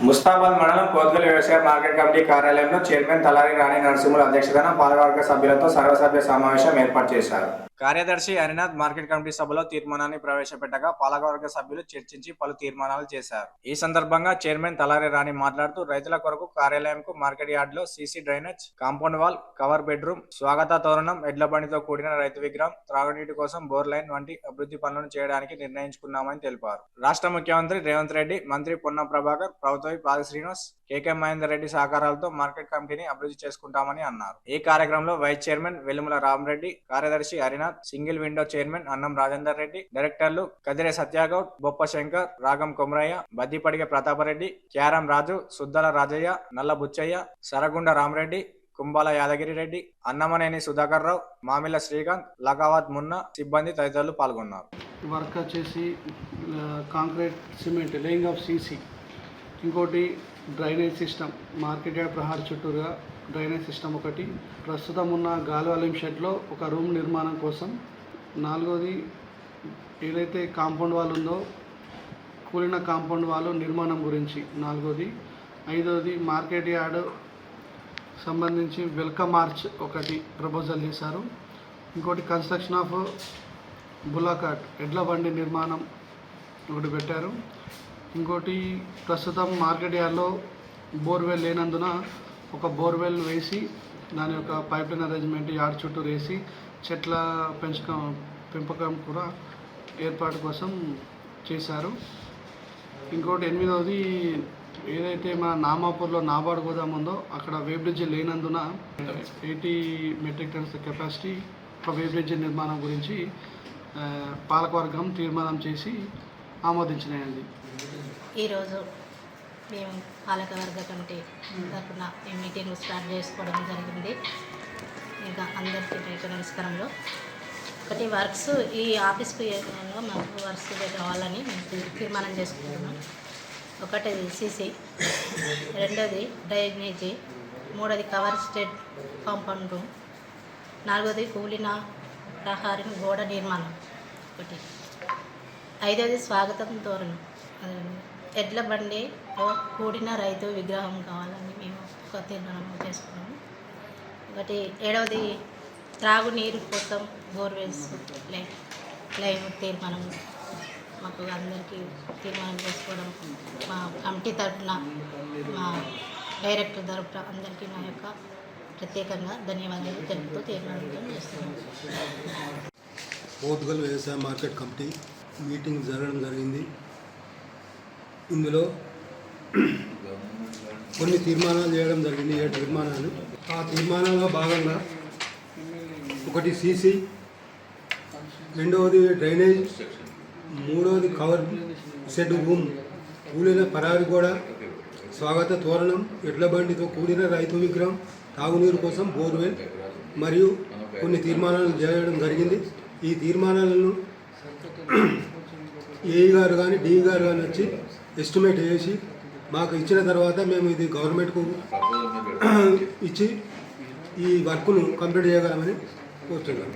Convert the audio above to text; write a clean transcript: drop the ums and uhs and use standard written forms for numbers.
ముస్తాబాద్ మండలం కోత్గల్ వ్యవసాయ market committee కార్యాలయంలో చైర్మన్ తలారి రాణి నరసింహుల అధ్యక్షతన పాలకవర్గ సభ్యులతో సర్వసభ్య సమావేశం ఏర్పాటు చేశారు. కార్యదర్శి హరినాథ్ మార్కెట్ కమిటీ సభలో తీర్మానాన్ని ప్రవేశపెట్టగా పాలకవర్గ సభ్యులు చర్చించి పలు తీర్మానాలు చేశారు. ఈ సందర్భంగా చైర్మన్ తలారి రాణి మాట్లాడుతూ రైతుల కొరకు కార్యాలయంకు మార్కెట్ యార్డ్ లో CC drainage, compound wall, cover bedroom, స్వాగత తోరణం, ఎడ్ల బండితో కూడిన రైతు విగ్రహం, త్రాగునీటి కోసం బోర్ లైన్ వంటి అభివృద్ధి పనులను చేయడానికి నిర్ణయించుకున్నామని తెలిపారు. రాష్ట్ర ముఖ్యమంత్రి రేవంత్ రెడ్డి, మంత్రి పొన్నం ప్రభాకర్, ప్రభుత్వ పాద శ్రీనివాస్, కేకే మహేందర్ రెడ్డి సహకారాలతో మార్కెట్ కమిటీని అభివృద్ధి చేసుకుంటామని అన్నారు. ఈ కార్యక్రమంలో వైస్ చైర్మన్ వెలుముల రామరెడ్డి, కార్యదర్శి హరినాథ్, సింగిల్ విండో చైర్మన్ అన్నం రాజేందర్ రెడ్డి, డైరెక్టర్లు కదిరే సత్యాగౌడ్, బొప్ప శంకర్, రాగం కొమరయ్య, బద్దిపడిగ ప్రతాపరెడ్డి, క్యారం రాజు, సుద్దల రాజయ్య, నల్ల బుచ్చయ్య, సరగుండ రామరెడ్డి, కుంబాల యాదగిరి రెడ్డి, అన్నమనేని సుధాకర్ రావు, మామిల శ్రీకాంత్, లకావత్ మున్నా సిబ్బంది తదితరులు పాల్గొన్నారు. వర్క్ వచ్చేసి concrete, cement, laying of CC, ఇంకోటి డ్రైనేజ్ సిస్టమ్, మార్కెట్ యార్డ్ ప్రహార్ చుట్టూగా డ్రైనేజ్ సిస్టమ్ ఒకటి, ప్రస్తుతం ఉన్న గాలివాలిం షెడ్లో ఒక రూమ్ నిర్మాణం కోసం, నాలుగోది ఏదైతే కాంపౌండ్ వాల్ ఉందో కూలిన కాంపౌండ్ వాల్ నిర్మాణం గురించి నాలుగోది, ఐదోది మార్కెట్ యార్డ్ సంబంధించి వెల్కమ్ మార్చ్ ఒకటి ప్రపోజల్ చేశారు, ఇంకోటి కన్స్ట్రక్షన్ ఆఫ్ బులాకాట్ ఎడ్ల బండి నిర్మాణం ఒకటి పెట్టారు, ఇంకోటి ప్రస్తుతం మార్కెట్ యార్డ్లో బోర్వెల్ లేనందున ఒక బోర్వెల్ వేసి దాని యొక్క పైప్ లైన్ అరేంజ్మెంట్ యార్డ్ చుట్టూ వేసి చెట్ల పెంపకం కూడా ఏర్పాటు కోసం చేశారు. ఇంకోటి ఎనిమిదవది ఏదైతే మన నామాపూర్లో నాబార్డు గోదాం ఉందో అక్కడ వే బ్రిడ్జ్ లేనందున 80 మెట్రిక్ టన్స్ కెపాసిటీ ఒక వే బ్రిడ్జ్ నిర్మాణం గురించి పాలకవర్గం తీర్మానం చేసి ఆమోదించినాయండి. ఈరోజు మేము పాలకవర్గ కమిటీ తరఫున ఈ మీటింగ్ స్టార్ట్ చేసుకోవడం జరిగింది. ఇంకా అందరికీ నమస్కారంలో ఒకటి వర్క్స్ ఈ ఆఫీస్కి మాకు వర్క్స్ కావాలని తీర్మానం చేసుకుంటున్నాం. ఒకటి సీసీ, రెండోది డ్రైనేజీ, మూడోది కవర్ స్టెడ్ కాంపౌండ్ రూమ్, నాలుగోది కూలిన ప్రహారీ గోడ నిర్మాణం ఒకటి, ఐదోది స్వాగతం తోరణం, ఎడ్ల బండితో కూడిన రైతు విగ్రహం కావాలని మేము ఒక తీర్మానం చేసుకున్నాము. ఒకటి ఏడవది త్రాగునీరు కోసం బోర్వెల్స్ లైన్ తీర్మానం మాకు అందరికీ తీర్మానం చేసుకోవడం మా కమిటీ తరఫున మా డైరెక్టర్ తరఫున అందరికీ నా యొక్క ప్రత్యేకంగా ధన్యవాదాలు తెలుపుతూ తీర్మానం చేస్తున్నాను. కోత్గల్ వ్యవసాయ మార్కెట్ కమిటీ మీటింగ్ జరగడం జరిగింది. ఇందులో కొన్ని తీర్మానాలు చేయడం జరిగింది, 7 తీర్మానాలు. ఆ తీర్మానాల్లో భాగంగా ఒకటి సీసీ, రెండవది డ్రైనేజ్, మూడవది కవర్ షెడ్ రూమ్, కూలిన పరారి గోడ, స్వాగత తోరణం, ఎడ్ల బండితో కూడిన రైతు విగ్రహం, తాగునీరు కోసం బోర్వెల్ మరియు కొన్ని తీర్మానాలు చేయడం జరిగింది. ఈ తీర్మానాలను ఏఈ గారు కానీ డిఈ గారు కానీ వచ్చి ఎస్టిమేట్ వేసి మాకు ఇచ్చిన తర్వాత మేము ఇది గవర్నమెంట్కు ఇచ్చి ఈ వర్క్ను కంప్లీట్ చేయగలమని కోరుతున్నాం.